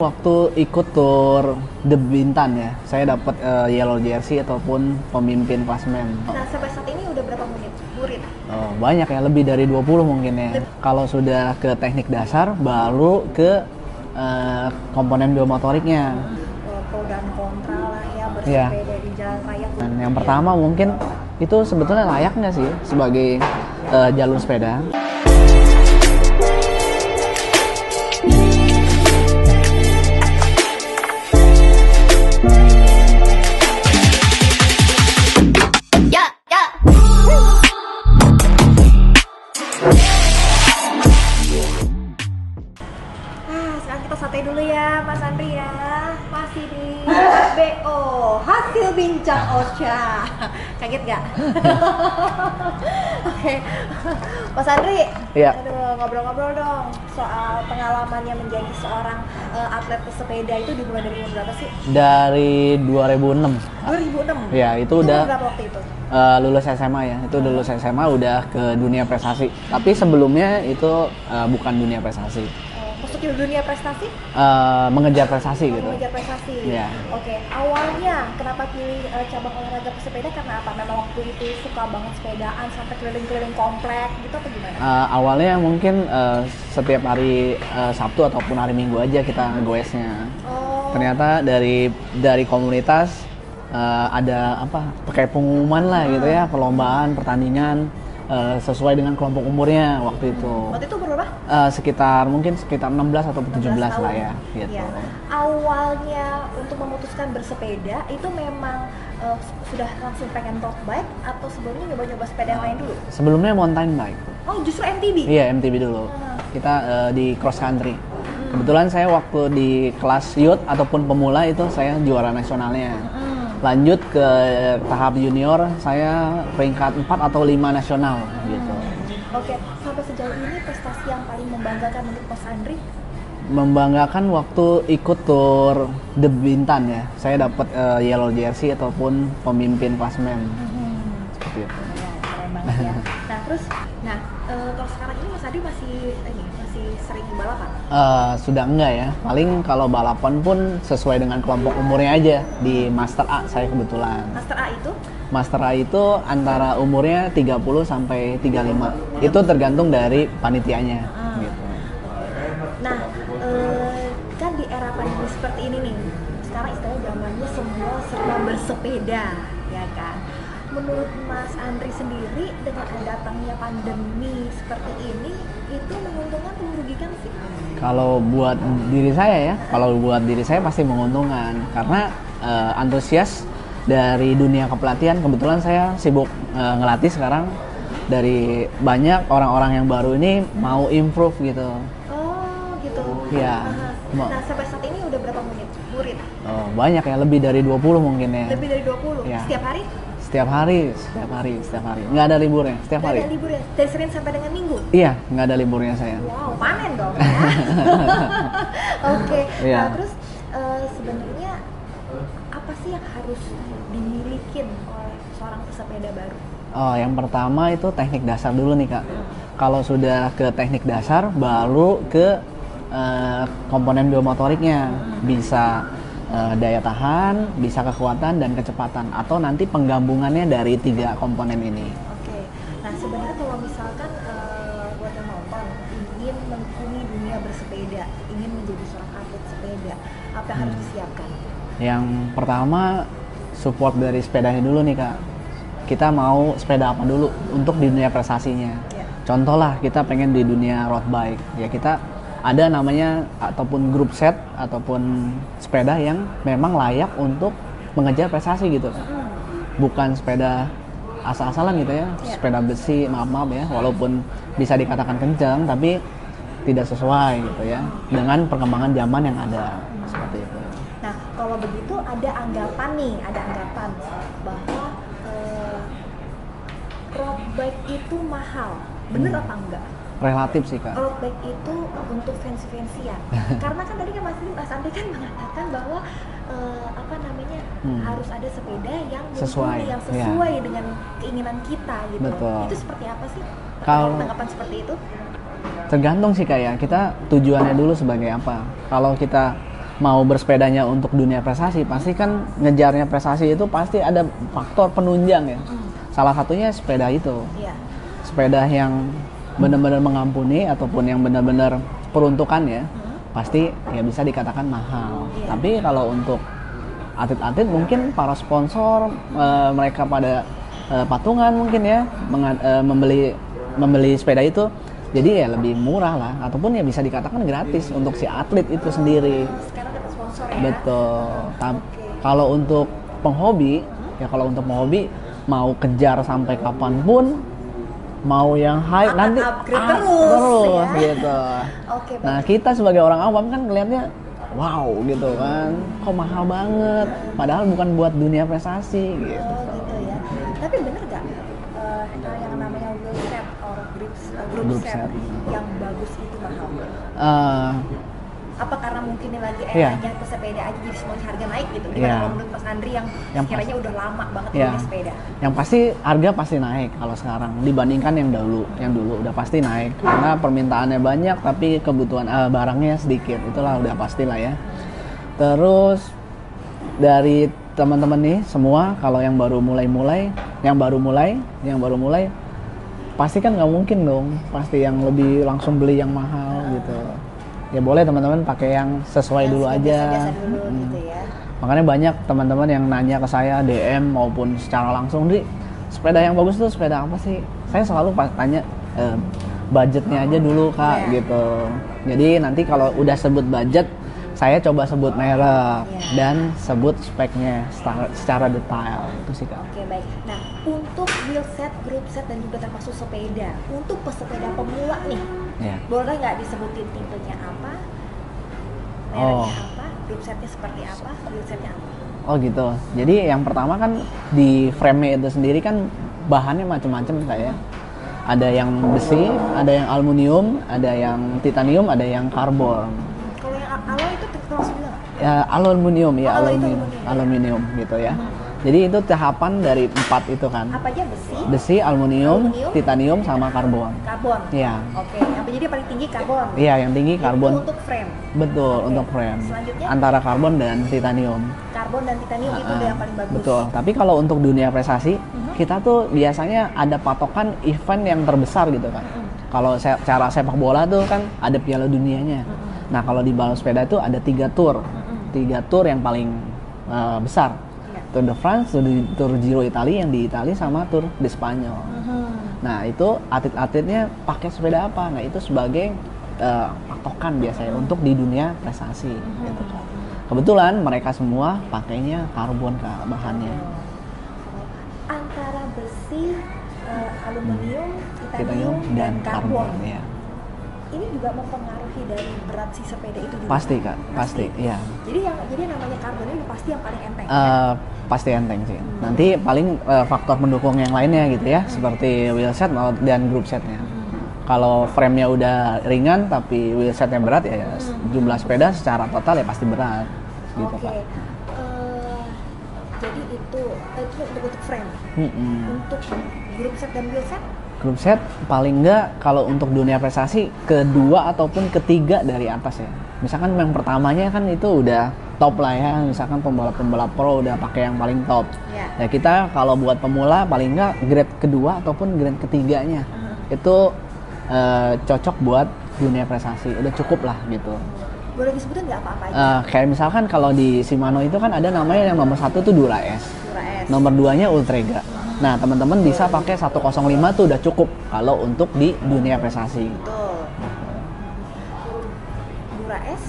Waktu ikut tur The Bintan ya, saya dapat yellow jersey ataupun pemimpin klasmen. Nah, sampai saat ini udah berapa murid? Oh, banyak ya, lebih dari 20 mungkin ya. Kalau sudah ke teknik dasar, baru ke komponen biomotoriknya. Pro dan kontra lah ya, bersepeda di jalan raya. Dan yang pertama mungkin itu sebetulnya layak nggak sih sebagai jalur sepeda? Sekarang kita santai dulu ya Mas Andri ya. Masih di BO Hasil Bincang Osha. Kaget gak? Oke. Mas Andri, Iya. aduh, ngobrol-ngobrol dong soal pengalamannya menjadi seorang atlet pesepeda. Itu dimulai dari umur berapa sih? Dari 2006. 2006? Ya, itu Umur udah berapa waktu itu? lulus SMA ya. Itu udah lulus SMA udah ke dunia prestasi. Tapi sebelumnya itu bukan dunia prestasi. Masuk ke dunia prestasi? Mengejar prestasi gitu. Mengejar prestasi. Iya. Oke, awalnya kenapa pilih cabang olahraga pesepeda, karena apa? Memang waktu itu suka banget sepedaan sampai keliling-keliling komplek gitu atau gimana? Awalnya mungkin setiap hari Sabtu ataupun hari Minggu aja kita goesnya. Oh. Ternyata dari komunitas ada kayak pengumuman lah gitu ya, perlombaan, pertandingan sesuai dengan kelompok umurnya waktu itu. Waktu itu berapa? Sekitar 16 atau 17 lah ya gitu. Ya. Awalnya untuk memutuskan bersepeda itu memang sudah langsung pengen road bike atau sebelumnya nyoba-nyoba sepeda yang lain dulu? Sebelumnya mountain bike. Oh, justru MTB? Iya, MTB dulu. Kita di cross country. Kebetulan saya waktu di kelas youth ataupun pemula itu saya juara nasionalnya. Lanjut ke tahap junior, saya peringkat 4 atau 5 nasional gitu. Oke, sampai sejauh ini prestasi yang paling membanggakan untuk Mas Andri? Membanggakan waktu ikut tur The Bintan ya. Saya dapat yellow jersey ataupun pemimpin klasmen. Seperti itu. Ya, keren banget ya. Nah, terus kalau sekarang ini Mas Andri masih sering balapan? Sudah enggak ya. Paling kalau balapan pun sesuai dengan kelompok umurnya aja di Master A saya kebetulan. Master A itu? Master A itu antara umurnya 30 sampai 35. Itu tergantung dari panitianya gitu. Nah, kan di era pandemi seperti ini nih, sekarang istilahnya zamannya semua serba bersepeda, ya kan? Menurut Mas Andri sendiri, dengan datangnya pandemi seperti ini, itu menguntungkan atau merugikan sih? Kalau buat diri saya pasti menguntungkan karena antusias dari dunia kepelatihan. Kebetulan saya sibuk ngelatih sekarang. Dari banyak orang-orang yang baru ini mau improve gitu. Oh, gitu. Iya. Nah, sampai saat ini udah berapa murid? Oh, banyak ya, lebih dari 20 mungkin ya. Lebih dari 20? Ya. Setiap hari? Setiap hari. Nggak ada liburnya, setiap hari. Nggak ada liburnya? Dari Senin sampai dengan Minggu? Iya, nggak ada liburnya saya. Wow, panen dong ya. Oke. Iya. Nah, terus sebenarnya apa sih yang harus dimilikin oleh seorang pesepeda baru? Oh, yang pertama itu teknik dasar dulu nih Kak. Kalau sudah ke teknik dasar, baru ke komponen biomotoriknya. Bisa daya tahan, bisa kekuatan dan kecepatan, atau nanti penggabungannya dari 3 komponen ini. Oke. Nah, sebenarnya kalau misalkan buat yang nonton ingin menekuni dunia bersepeda, ingin menjadi seorang atlet sepeda, apa yang harus disiapkan? Yang pertama, support dari sepedanya dulu nih Kak. Kita mau sepeda apa dulu untuk di dunia prestasinya. Ya. Contoh lah, kita pengen di dunia road bike. Ya kita ada namanya ataupun grup set ataupun sepeda yang memang layak untuk mengejar prestasi gitu. Bukan sepeda asal-asalan gitu ya. Sepeda besi, maaf ya, walaupun bisa dikatakan kencang tapi tidak sesuai gitu ya dengan perkembangan zaman yang ada, seperti itu. Nah, kalau begitu ada anggapan bahwa road bike itu mahal. Bener apa enggak? Relatif sih Kak. Road bike itu untuk fancy-fancyan. Karena kan tadi kan Mas Andri kan mengatakan bahwa harus ada sepeda yang sesuai dengan keinginan kita gitu. Betul. Itu seperti apa sih? Kalau tanggapan seperti itu? tergantung sih Kak ya. Kita tujuannya dulu sebagai apa. Kalau kita mau bersepedanya untuk dunia prestasi, pasti kan ngejarnya prestasi itu pasti ada faktor penunjang ya. Salah satunya sepeda itu. Iya. Sepeda yang benar-benar mengampuni ataupun yang benar-benar peruntukannya pasti ya bisa dikatakan mahal. Iya. Tapi kalau untuk atlet-atlet mungkin para sponsor mereka pada patungan mungkin ya membeli sepeda itu, jadi ya lebih murah lah ataupun ya bisa dikatakan gratis untuk si atlet itu sendiri. Sekarang dapat sponsor ya. Betul. Kalau untuk penghobi ya, kalau untuk penghobi mau kejar sampai kapanpun, mau yang high nanti upgrade terus ya. gitu. Oke, Nah kita sebagai orang awam kan ngelihatnya wow gitu kan, kok mahal banget, padahal bukan buat dunia prestasi gitu. Oh gitu ya. Tapi bener gak yang namanya wheel set or group set yang bagus itu mahal? Apa karena mungkin ini lagi eranya pesepeda aja jadi semuanya harga naik gitu? Gimana kalau menurut Mas Andri yang sekiranya udah lama banget punya sepeda? Yang pasti harga pasti naik kalau sekarang dibandingkan yang dulu udah pasti naik karena permintaannya banyak tapi kebutuhan barangnya sedikit, itulah udah pastilah ya. Terus dari teman-teman nih semua, kalau yang baru mulai pasti kan nggak mungkin dong pasti yang lebih langsung beli yang mahal gitu. Ya boleh teman-teman pakai yang sesuai dulu aja. Biasa dulu gitu ya. Makanya banyak teman-teman yang nanya ke saya DM maupun secara langsung, Dri, sepeda yang bagus tuh sepeda apa sih? Saya selalu tanya budgetnya aja dulu Kak gitu. Jadi nanti kalau udah sebut budget, saya coba sebut merek dan sebut speknya secara detail itu sih Kak. Oke baik. Nah untuk wheel set, group set dan juga termasuk sepeda, untuk pesepeda pemula nih, boleh nggak disebutin tipenya apa, mereknya apa, group setnya seperti apa, wheel setnya apa? Oh gitu. Jadi yang pertama kan di frame-nya itu sendiri kan bahannya macam-macam kayak ada yang besi, ada yang aluminium, ada yang titanium, ada yang karbon. Kalau yang alloy itu termasuk juga nggak? Ya aluminium ya, aluminium gitu ya. Jadi itu tahapan dari 4 itu kan. Apa aja besi? Besi, aluminium, titanium sama karbon. Karbon. Iya. Oke. Apa jadi yang paling tinggi karbon? Iya, yang tinggi karbon. Itu untuk frame. Betul, untuk frame. Selanjutnya? Antara karbon dan titanium. Karbon dan titanium itu udah yang paling bagus. Betul. Tapi kalau untuk dunia prestasi, kita tuh biasanya ada patokan event yang terbesar gitu kan. Kalau cara sepak bola tuh kan ada Piala Dunianya. Nah, kalau di balap sepeda itu ada 3 tour. 3 tour yang paling besar. Tour de France, Tour Giro Italia yang di Italia sama Tour de Spanyol. Nah, itu atlet-atletnya pakai sepeda apa? Nah, itu sebagai patokan biasanya untuk di dunia prestasi gitu kan. Kebetulan mereka semua pakainya karbon Kak bahannya. Antara besi, aluminium, titanium dan karbon ya. Ini juga mempengaruhi dari berat si sepeda itu juga. Pasti Kak, pasti ya. Jadi yang namanya karbon ini pasti yang paling enteng. Pasti enteng sih. Nanti paling faktor pendukung yang lainnya gitu ya, seperti wheel set dan group setnya. Kalau frame-nya udah ringan tapi wheel setnya berat ya jumlah sepeda secara total ya pasti berat gitu Kak. Jadi itu untuk frame. Untuk group set dan wheel set? Group set paling enggak kalau untuk dunia prestasi kedua ataupun ketiga dari atas ya. Misalkan yang pertamanya kan itu udah top lah ya, misalkan pembalap-pembalap pro udah pakai yang paling top. Ya kita kalau buat pemula paling enggak grade kedua ataupun grade ketiganya itu cocok buat dunia prestasi, udah cukup lah gitu. Boleh disebutin nggak apa-apa aja? Kayak misalkan kalau di Shimano itu kan ada namanya yang nomor 1 tuh Dura S. Nomor 2-nya Ultrega. Nah, teman-teman bisa pakai 105 tuh udah cukup kalau untuk di dunia prestasi. Betul. Dura S,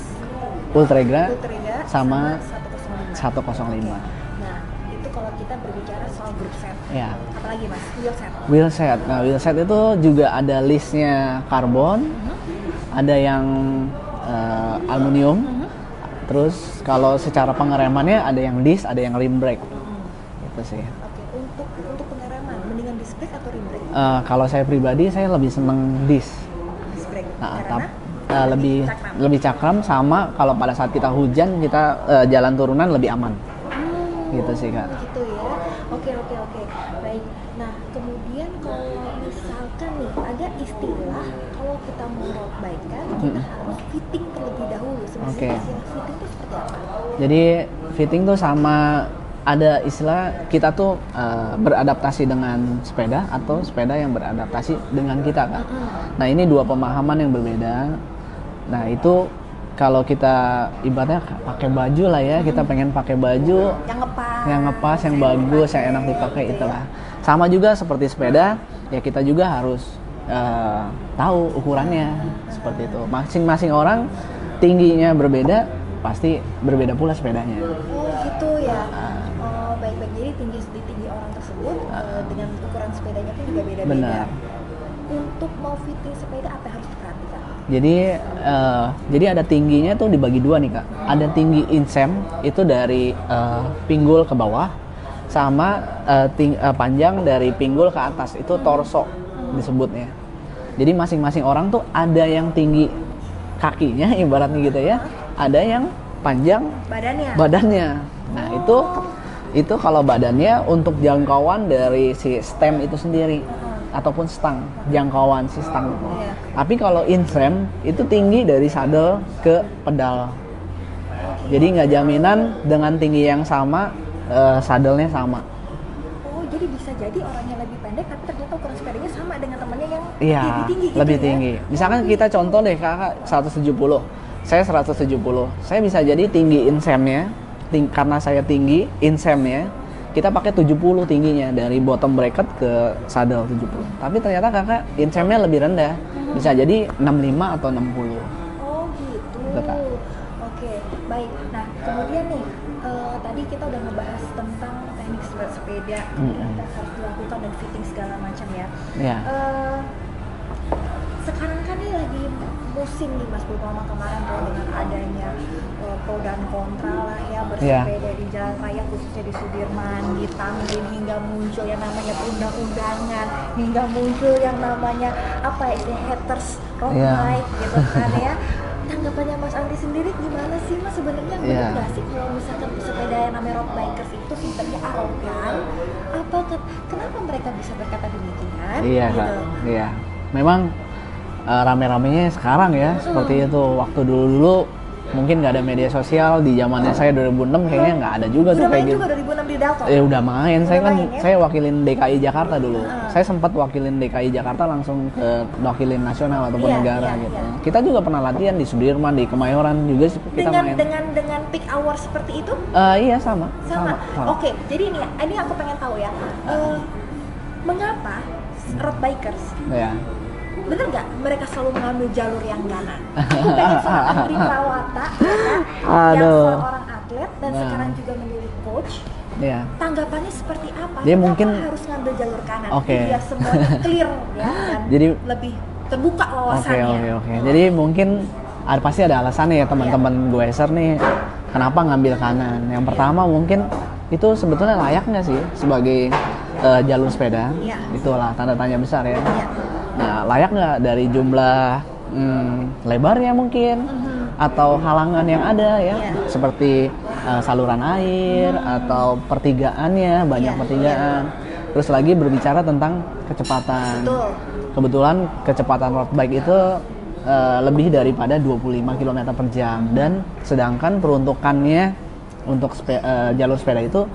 Ultrega sama 105. 105. Nah, itu kalau kita berbicara soal group set. Ya. Apalagi Mas, wheel set. Wheel set. Nah, wheel set itu juga ada listnya karbon, ada yang aluminium. Terus kalau secara pengeremannya ada yang disc, ada yang rim brake. Itu sih. Untuk pengereman, mendingan disc brake atau rim brake? Kalau saya pribadi saya lebih seneng disc. Disc brake. Karena lebih cakram sama kalau pada saat kita hujan kita jalan turunan lebih aman. Gitu sih Kak. Gitu ya. Oke. Baik. Nah, kemudian kalau misalkan nih ada istilah kalau kita mau road bike kan, kita harus fitting terlebih dahulu. Sebenarnya Oke. istilah fitting itu seperti apa? Jadi fitting tuh sama ada istilah kita tuh beradaptasi dengan sepeda atau sepeda yang beradaptasi dengan kita kan. Nah ini dua pemahaman yang berbeda. Nah itu kalau kita ibaratnya pakai baju lah ya, kita pengen pakai baju yang ngepas, yang bagus, yang enak dipakai itulah. Sama juga seperti sepeda, ya kita juga harus tahu ukurannya seperti itu. Masing-masing orang tingginya berbeda, pasti berbeda pula sepedanya. Oh gitu ya. Oh baik-baik, jadi tinggi orang tersebut dengan ukuran sepedanya pun juga beda-beda. Benar. Untuk mau fitting sepeda apa yang harus diperhatikan? Jadi ada tingginya tuh dibagi dua nih kak. Ada tinggi insem itu dari pinggul ke bawah, sama panjang dari pinggul ke atas itu torso disebutnya. Jadi masing-masing orang tuh ada yang tinggi kakinya ibaratnya gitu ya, ada yang panjang badannya. Nah itu kalau badannya untuk jangkauan dari si stem itu sendiri ataupun stang, jangkauan si stang. Tapi kalau insem itu tinggi dari saddle ke pedal. Jadi nggak jaminan dengan tinggi yang sama saddle-nya sama. Oh jadi bisa jadi orang yang lebih pendek tapi ternyata ukuran sepedanya sama dengan temannya yang Iya, lebih tinggi gitu lebih ya? tinggi. Misalkan kita contoh deh kakak 170, saya 170, saya bisa jadi tinggi insemnya, karena saya tinggi insemnya, kita pakai 70 tingginya dari bottom bracket ke saddle 70. Tapi ternyata kakak insemnya lebih rendah, bisa jadi 65 atau 60. Oh gitu. Betul. Oke, baik. Nah kemudian nih tadi kita udah ngebahas tentang teknik sepeda, yang harus dilakukan dan fitting segala macam ya. Iya. Sekarang kan nih lagi musim nih Mas, beberapa kemarin tuh dengan adanya pro dan kontra lah ya bersepeda di jalan raya khususnya di Sudirman, di Tamrin, hingga muncul yang namanya undang-undangan, hingga muncul yang namanya apa ya, haters road bike gitu kan ya. Tanggapannya Mas Andri sendiri gimana sih Mas sebenarnya? Benar nggak sih kalau misalkan pesepeda yang namanya road bikers itu sistemnya arogan? Kenapa mereka bisa berkata demikian? Iya gitu. kak, iya. Memang rame-ramenya sekarang ya seperti itu. Waktu dulu mungkin nggak ada media sosial, di zamannya saya 2006 kayaknya nggak ada juga tuh kayak gitu. Udah main juga 2006 di Dalton? Udah main, saya kan main, ya? Saya wakilin DKI Jakarta dulu. Saya sempat wakilin DKI Jakarta langsung ke wakilin nasional ataupun negara gitu. Kita juga pernah latihan di Sudirman, di Kemayoran juga kita main. Dengan peak hour seperti itu? Iya sama. Oke, jadi ini aku pengen tahu ya. Mengapa road bikers? Ya. Bener nggak mereka selalu mengambil jalur yang kanan? Aku pengen sama Andri Prawata ya kan, yang seorang atlet dan sekarang juga menjadi coach. Iya. Tanggapannya seperti apa? Dia Kenapa mungkin harus ngambil jalur kanan? Oke. Biar semuanya clear ya dan jadi lebih terbuka wawasannya. Oke. Jadi mungkin pasti ada alasannya ya teman-teman gue nih kenapa ngambil kanan. Yang pertama mungkin itu sebetulnya layak nggak sih sebagai jalur sepeda? Itulah tanda tanya besar ya. Nah, layak nggak dari jumlah lebarnya mungkin atau halangan yang ada ya, seperti saluran air atau pertigaannya, banyak pertigaan. Terus lagi berbicara tentang kecepatan. Kebetulan kecepatan road bike itu lebih daripada 25 km per jam, dan sedangkan peruntukannya untuk jalur sepeda itu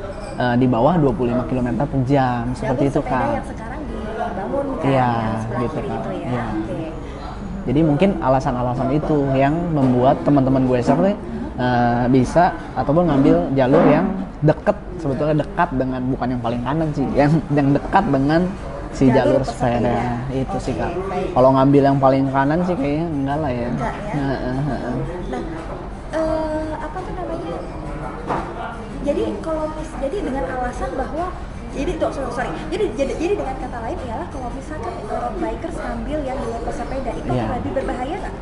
di bawah 25 km per jam, seperti itu kan. Iya, gitu kan. Ya. Okay. Jadi mungkin alasan-alasan itu yang membuat teman-teman gue nih bisa ataupun ngambil jalur yang sebetulnya dekat dengan, bukan yang paling kanan sih, yang dekat dengan si jalur sepeda itu sih kak. Kalau ngambil yang paling kanan sih kayaknya enggak lah ya. Enggak ya. Apa tuh namanya? Jadi dengan alasan bahwa jadi dengan kata lain ialah kalau misalkan road bikers ngambil yang jalur pesepeda itu lebih berbahaya nggak?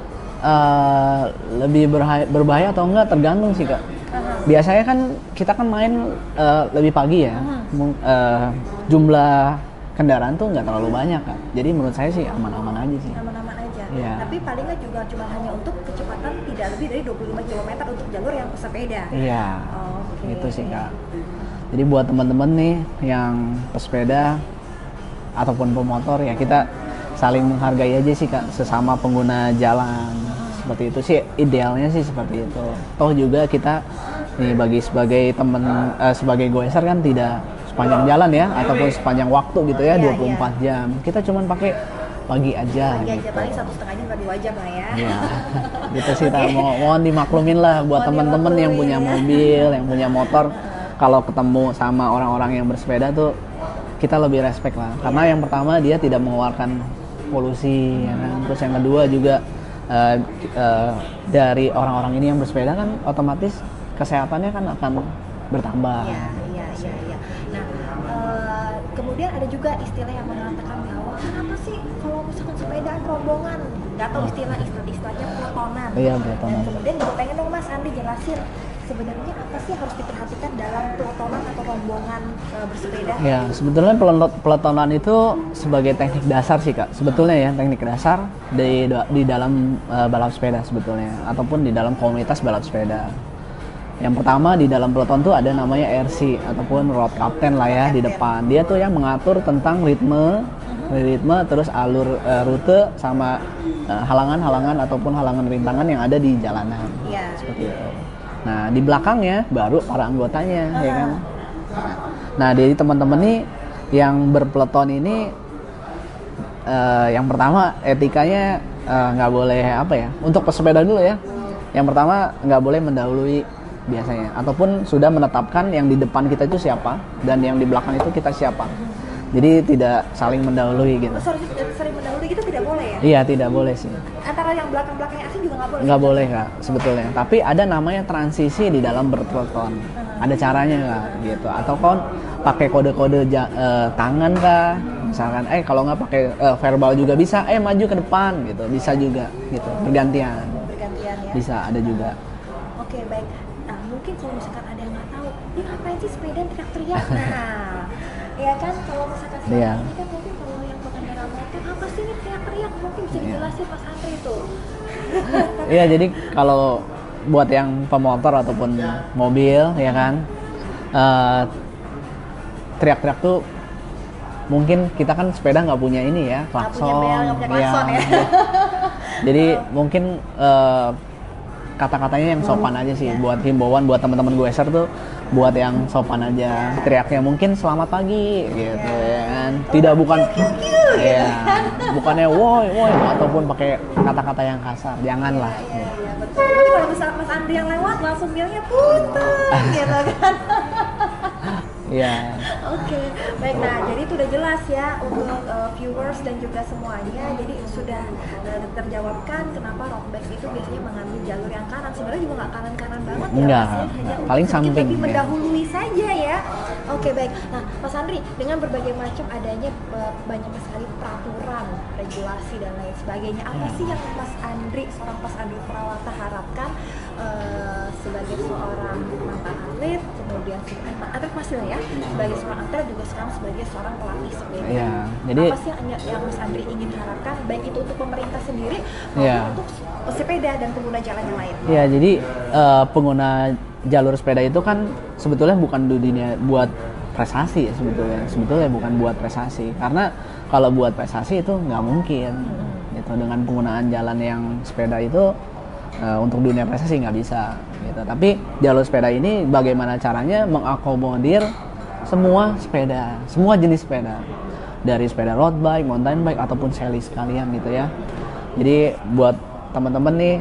Lebih berbahaya atau enggak tergantung sih kak. Biasanya kan kita kan main lebih pagi ya. Jumlah kendaraan tuh nggak terlalu banyak kak. Jadi menurut saya sih aman-aman aja sih. Aman-aman aja. Yeah. Tapi paling nggak juga cuma hanya untuk kecepatan tidak lebih dari 25 km untuk jalur yang pesepeda. Iya. Gitu sih kak. Jadi buat teman-teman nih yang pesepeda ataupun pemotor ya, kita saling menghargai aja sih Kak, sesama pengguna jalan. Seperti itu sih idealnya sih seperti itu. Toh juga kita nih sebagai teman sebagai goeser kan tidak sepanjang jalan ya ataupun sepanjang waktu gitu ya, 24 jam. Kita cuman pakai pagi aja. Pagi gitu. aja paling 1,5 jam atau 2 jam lah ya. Iya. Gitu sih mohon dimaklumin lah buat teman-teman yang punya mobil, yang punya motor. Kalau ketemu sama orang-orang yang bersepeda tuh kita lebih respect lah. Karena yang pertama dia tidak mengeluarkan polusi, ya kan. Terus yang kedua juga dari orang-orang ini yang bersepeda kan otomatis kesehatannya kan akan bertambah. Iya. Nah, kemudian ada juga istilah yang mengatakan bahwa kenapa sih kalau misalkan sepedaan rombongan, nggak tahu istilahnya pelotonan. Iya, pelotonan. Dan kemudian gue pengen dong Mas Andi jelasin sebenarnya apa sih harus diperhatikan dalam pelotonan atau rombongan bersepeda? Ya, sebetulnya pelotonan itu sebagai teknik dasar sih Kak. Sebetulnya ya, teknik dasar di dalam balap sepeda sebetulnya, ataupun di dalam komunitas balap sepeda. Yang pertama di dalam peloton tuh ada namanya RC ataupun road captain lah ya di depan. Dia tuh yang mengatur tentang ritme terus alur rute sama halangan-halangan ataupun halangan rintangan yang ada di jalanan. Iya. Seperti itu. Nah, di belakangnya baru para anggotanya, ya kan. Nah, jadi teman-teman nih yang berpeloton ini yang pertama etikanya nggak boleh apa ya? Untuk pesepeda dulu ya. Yang pertama nggak boleh mendahului biasanya, ataupun sudah menetapkan yang di depan kita itu siapa dan yang di belakang itu kita siapa. Jadi tidak saling mendahului gitu. Sering mendahului gitu tidak boleh ya? Iya, tidak boleh sih. Antara yang belakang-belakangnya asing juga nggak boleh? Nggak boleh Kak, sebetulnya. Tapi ada namanya transisi di dalam berpeloton. Ada caranya Kak, gitu. Atau kon pakai kode-kode tangan Kak. Misalkan, kalau nggak pakai verbal juga bisa, maju ke depan gitu. Bisa juga gitu, bergantian. Bergantian ya? Bisa, ada juga. Oke, baik. Nah, mungkin kalau misalkan ada yang nggak tahu, ini ngapain sih sepeda teriak-teriak? Nah, ya kan kalau misalkan Iya. ini kan mungkin kalau yang pengendara motor apa sih ini teriak-teriak? Mungkin bisa dijelasin Mas Andri tuh. Iya, jadi kalau buat yang pemotor ataupun mobil ya kan, teriak-teriak tuh mungkin kita kan sepeda nggak punya ini ya, klakson. Nggak punya klakson ya. Jadi mungkin kata-katanya yang sopan aja sih, buat himbauan buat teman-teman goeser tuh, buat yang sopan aja. Teriaknya mungkin selamat pagi gitu ya kan. Tidak bukan bukannya woi ataupun pakai kata-kata yang kasar. Janganlah. Iya, betul. Tapi kalau misalkan Mas Andri yang lewat langsung bilangnya punten gitu kan. Iya. Oke, baik. Nah, jadi itu udah jelas ya untuk viewers dan juga semuanya. Jadi sudah terjawabkan kenapa road bike itu biasanya mengambil jalur yang kanan. Sebenarnya juga nggak kanan-kanan banget ya. Enggak, hanya paling sedikit samping lebih ya. mendahului saja ya. Oke, baik. Nah, Mas Andri, dengan berbagai macam adanya banyak sekali peraturan, regulasi dan lain sebagainya. Apa sih yang Mas Andri, seorang Mas Andri Prawata harapkan sebagai seorang mantan atlet, kemudian atlet masih lah ya, sebagai seorang atlet juga sekarang sebagai seorang pelatih sepeda. Iya, jadi apa sih yang Mas Andri ingin harapkan baik itu untuk pemerintah sendiri maupun untuk pesepeda dan pengguna jalan yang lain? Iya, jadi pengguna jalur sepeda itu kan sebetulnya bukan di dunia buat prestasi ya, sebetulnya bukan buat prestasi, karena kalau buat prestasi itu nggak mungkin gitu. Dengan penggunaan jalan yang sepeda itu untuk dunia prestasi nggak bisa gitu. Tapi jalur sepeda ini bagaimana caranya mengakomodir semua sepeda, semua jenis sepeda, dari sepeda road bike, mountain bike ataupun seli sekalian gitu ya. Jadi buat teman-teman nih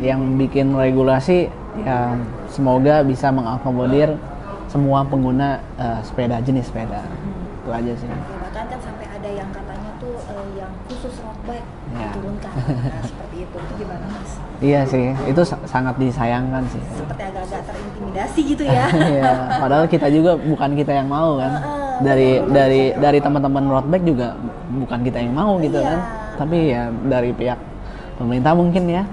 yang bikin regulasi ya, semoga bisa mengakomodir semua pengguna sepeda, jenis sepeda. Itu aja sih. Bahkan kan sampai ada yang katanya tuh yang khusus road bike diturunkan. Nah, seperti itu gimana Mas? Iya sih, itu sangat disayangkan sih. Seperti agak-agak terintimidasi gitu ya. Iya, padahal kita juga bukan kita yang mau kan. Dari teman-teman road bike juga bukan kita yang mau gitu kan. Tapi ya dari pihak pemerintah mungkin ya.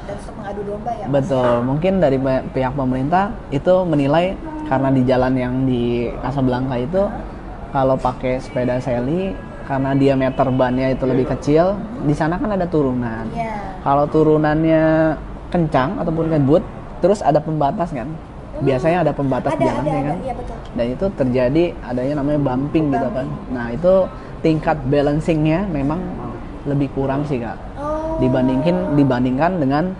Dan untuk mengadu domba ya. Betul, mungkin dari pihak pemerintah itu menilai karena di jalan yang di Casablanca itu kalau pakai sepeda seli karena diameter bannya itu lebih kecil, di sana kan ada turunan. Kalau turunannya kencang ataupun ngebut, terus ada pembatas kan. Biasanya ada pembatas jalannya kan. Iya, betul. Dan itu terjadi adanya namanya bumping gitu kan. Nah, itu tingkat balancingnya memang lebih kurang sih kak, Oh. dibandingkan dengan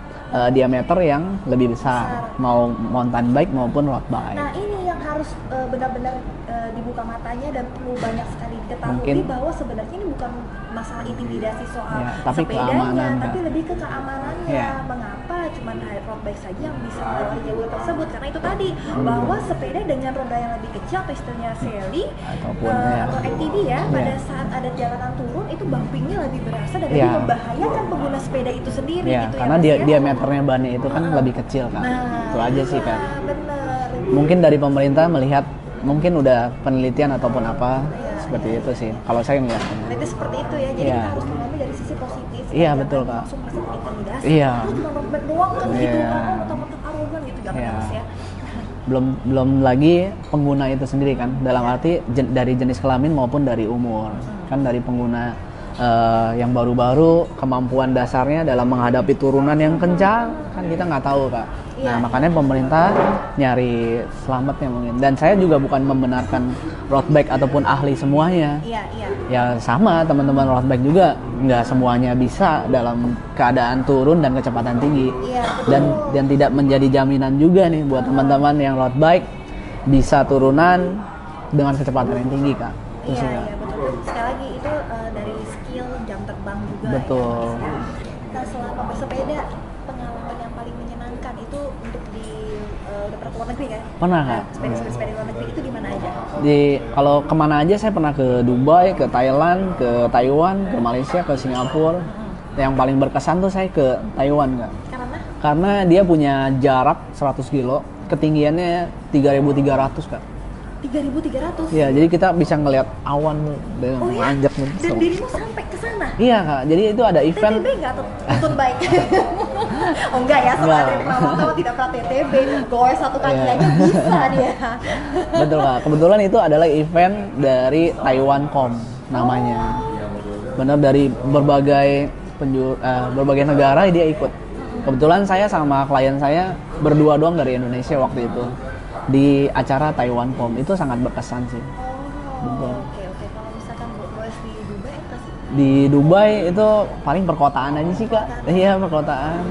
diameter yang lebih besar, mau mountain bike maupun road bike. Nah ini yang harus benar-benar dibuka matanya dan perlu banyak sekali diketahui Mungkin, bahwa sebenarnya ini bukan masalah intimidasi soal ya, tapi sepedanya, keamanan, tapi Kak. lebih ke keamanannya. Ya. Mengapa cuma road bike saja yang bisa melewati jalur tersebut? Karena itu tadi bahwa sepeda dengan roda yang lebih kecil atau istilahnya seli Ataupun, atau ATV ya, pada saat ada jalanan turun itu bumpingnya lebih berasa dan lebih membahayakan pengguna sepeda itu sendiri Ya, gitu karena ya, Mas, ya? diameternya bannya itu kan lebih kecil kan. Nah, Itu aja sih kan. bener. Mungkin dari pemerintah melihat, mungkin udah penelitian ataupun apa seperti itu sih. Kalau saya melihatnya. Berarti seperti itu ya. Jadi Iya. kita harus mengambil dari sisi positif. Iya, Jangan betul, Kak. langsung merasa terintimidasi. Iya. Lu cuma road doang kan gitu. Iya. Oh, mentang-mentang arogan gitu jangan Iya. Mas ya. Belum lagi pengguna itu sendiri kan, dalam arti dari jenis kelamin maupun dari umur. Kan dari pengguna yang baru-baru, kemampuan dasarnya dalam menghadapi turunan yang kencang kan kita nggak tahu kak. Nah Iya. makanya pemerintah nyari selamatnya mungkin. Dan saya juga bukan membenarkan road bike ataupun ahli semuanya. Iya, iya. Ya sama, teman-teman road bike juga nggak semuanya bisa dalam keadaan turun dan kecepatan tinggi. Iya, betul. Dan tidak menjadi jaminan juga nih buat teman-teman yang road bike bisa turunan dengan kecepatan yang tinggi kak. Itu Iya, sih, Kak. iya betul. Sekali lagi itu dari skill jam terbang juga Betul. ya, Mas, ya. Nah, selama bersepeda pengalaman yang paling menyenangkan itu untuk udah pernah ke luar negeri kan? Pernah, Kak. Sepeda di luar negeri itu di mana aja? Kalau kemana aja saya pernah ke Dubai, ke Thailand, ke Taiwan, ke Malaysia, ke Singapura. Yang paling berkesan tuh saya ke Taiwan kak. Karena dia punya jarak 100 kilo, ketinggiannya 3.300 kak. 3.300? Iya, jadi kita bisa ngelihat awan dengan manjak Dan dirimu sampai ke sana? Iya kak, jadi itu ada event. TTB nggak tuh? Tuntun baik? Oh enggak ya, soalnya dari pernah tahu tidak pernah TTB, goes satu kaki aja bisa dia. Betul kak, kebetulan itu adalah event dari Taiwancom namanya. Benar, dari berbagai negara dia ikut. Kebetulan saya sama klien saya berdua doang dari Indonesia waktu itu di acara Taiwancom. Itu sangat berkesan sih. Betul. Oke. Kalau misalkan goes di Dubai apa sih? Di Dubai itu paling perkotaan aja sih kak. Iya, perkotaan.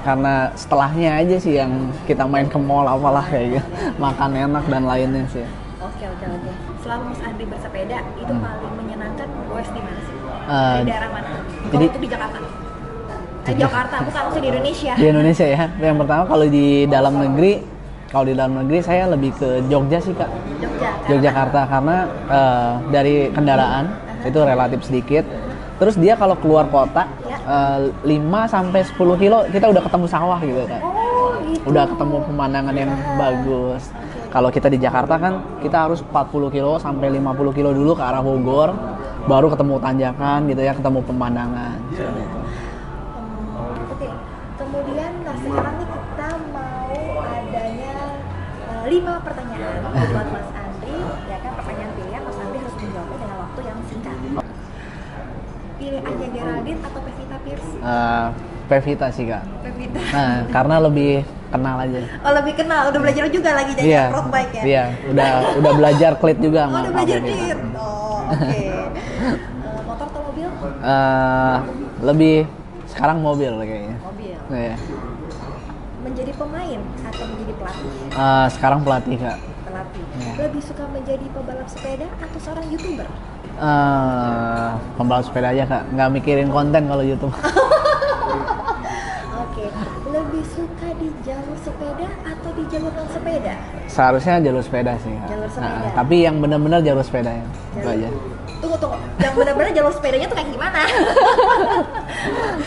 Karena setelahnya aja sih yang kita main ke mall apalah kayak gitu. Makan enak dan lainnya sih. Oke. Selama Mas Andri bersepeda itu paling menyenangkan goes di mana sih? Eh, Di daerah mana? jadi- Kalau itu di Jakarta. Jakarta, bukan maksudnya di Indonesia. Di Indonesia ya. Yang pertama kalau di dalam negeri saya lebih ke Jogja sih kak. Yogyakarta karena dari kendaraan itu relatif sedikit. Terus dia kalau keluar kota 5 sampai 10 kilo kita udah ketemu sawah gitu kan. Oh, gitu. Udah ketemu pemandangan yang bagus. Kalau kita di Jakarta kan kita harus 40 kilo sampai 50 kilo dulu ke arah Bogor, baru ketemu tanjakan gitu ya, ketemu pemandangan. Oke. Kemudian sekarang nih kita mau adanya 5 pertanyaan buat Mas Andri, ya kan, pertanyaan pilihan. Mas Andri harus menjawabnya dengan waktu yang singkat. Pilih aja Geraldine atau Pevita Pierce? Pevita sih kak. Pevita. Nah, karena lebih kenal aja. Oh, lebih kenal, udah belajar juga lagi jadi road bike ya? Iya, udah belajar klit juga. Oh, udah belajar klit. Oh, oke. Motor atau mobil? Lebih sekarang mobil kayaknya. Mobil. Iya. Menjadi pemain atau menjadi pelatih? Sekarang pelatih kak. Pelatih. Iya. Lebih suka menjadi pebalap sepeda atau seorang YouTuber? Pembalap sepeda aja kak, nggak mikirin konten kalau YouTube. Oke. Lebih suka di jalur sepeda atau di jalur non sepeda? Seharusnya jalur sepeda sih kak. Jalur sepeda. Tapi yang benar-benar jalur sepeda ya. Itu aja. Tunggu. Yang benar-benar jalur sepedanya tuh kayak gimana?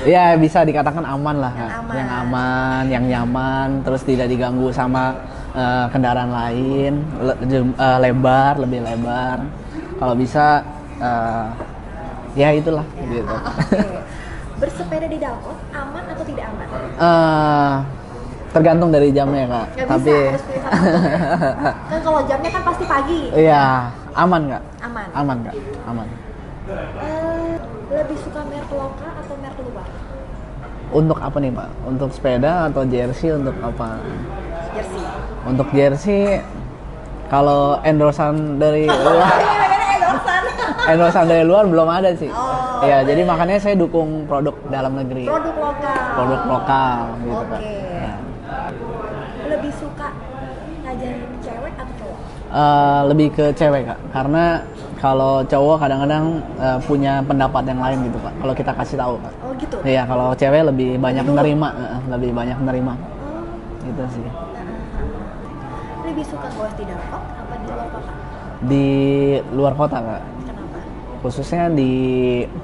Ya bisa dikatakan aman lah kak. Yang aman. Yang aman, yang nyaman, terus tidak diganggu sama kendaraan lain, lebih lebar. Kalau bisa ya itulah gitu. Oke. Bersepeda di dalkot aman atau tidak aman? Tergantung dari jamnya kak. Nggak tapi bisa, harus pilih satu. Kan kalau jamnya kan pasti pagi. iya, aman kak. Aman. Kak, aman. Lebih suka merek lokal atau merek luar? Untuk apa nih pak? Untuk sepeda atau jersey, untuk apa? Jersey. Untuk jersey, kalau endorsan dari luar, Bagaimana endorsan? endorsean dari luar belum ada sih. Oh, Ya, jadi makanya saya dukung produk dalam negeri. Produk lokal. Produk lokal gitu, Kak. Oke. Ya. Lebih suka ngajarin cewek atau cowok? Lebih ke cewek, Kak, karena kalau cowok kadang-kadang punya pendapat yang lain gitu, Pak, kalau kita kasih tahu, Kak. Oh gitu? Iya, kalau cewek lebih banyak menerima, lebih banyak menerima, Oh, gitu sih. lebih suka goes di dalam kota apa di luar kota? Di luar kota, Kak, Kenapa? khususnya di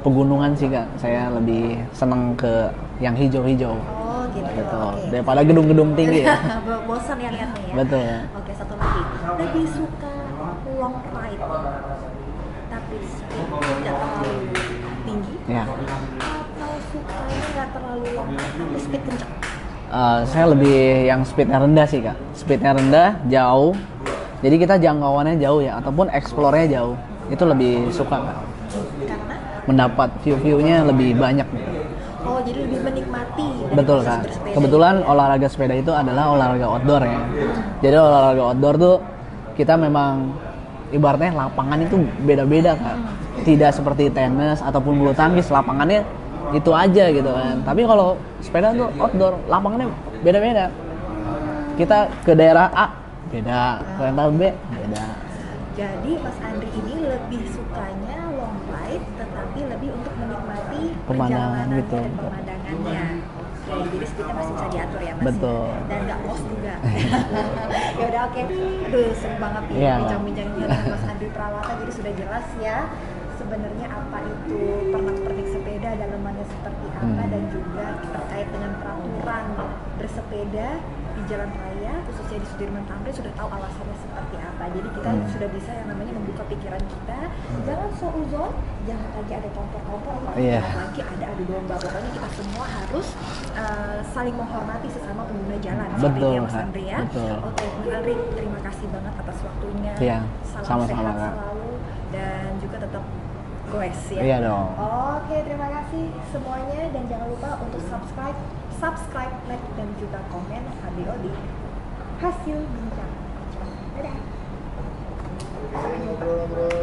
pegunungan sih, Kak, saya lebih seneng ke yang hijau-hijau. Oh gitu. Gitu, Oke. daripada gedung-gedung tinggi ya. Bosan ya liatnya ya? Betul. Oke, satu lagi. Lebih suka long ride tapi speednya tidak terlalu tinggi Ya. atau sukanya nggak terlalu long ride tapi speed kencang? Saya lebih yang speednya rendah sih, Kak. Speednya rendah, jauh. Jadi kita jangkauannya jauh ya, ataupun explore-nya jauh. Itu lebih suka, Kak. Karena? Mendapat view-view-nya lebih banyak. Oh, jadi lebih menikmati dari Betul, proses Kak. bersepeda. Kebetulan olahraga sepeda itu adalah olahraga outdoor ya. Jadi olahraga outdoor tuh kita memang ibaratnya lapangan itu beda-beda, Kak. Tidak seperti tenis ataupun bulu tangkis, lapangannya itu aja gitu kan. Tapi kalau sepeda tuh outdoor, lapangannya beda-beda. Kita ke daerah A beda, ke daerah B beda. Jadi Mas Andri ini lebih sukanya long ride tetapi lebih untuk menikmati Pemandangan perjalanannya gitu. dan pemandangannya. Oke, jadi speednya masih bisa diatur ya Mas. Betul. Dan nggak ngos juga. Ya udah oke. Aduh seru banget nih Iya. bincang-bincangnya dengan Mas Andri Prawata. Jadi sudah jelas ya sebenarnya apa itu pernak-pernik sepeda, dalamannya seperti apa dan juga terkait dengan peraturan bersepeda di jalan raya khususnya di Sudirman Tamrin sudah tahu alasannya seperti apa. Jadi kita sudah bisa yang namanya membuka pikiran kita. Jangan seuzon, jangan lagi ada kompor-kompor, Iya. apalagi ada adu domba. Pokoknya kita semua harus saling menghormati sesama pengguna jalan. Betul, Seperti ya, Mas Kak. Andri ya. Betul. Oke, Mas Andri terima kasih banget atas waktunya. Iya, Salam sama-sama, sehat Kak. selalu dan juga tetap goes ya. Iya dong. Oke, terima kasih semuanya dan jangan lupa untuk subscribe, like dan juga komen video di hasil bincang. Dadah. Sampai jumpa.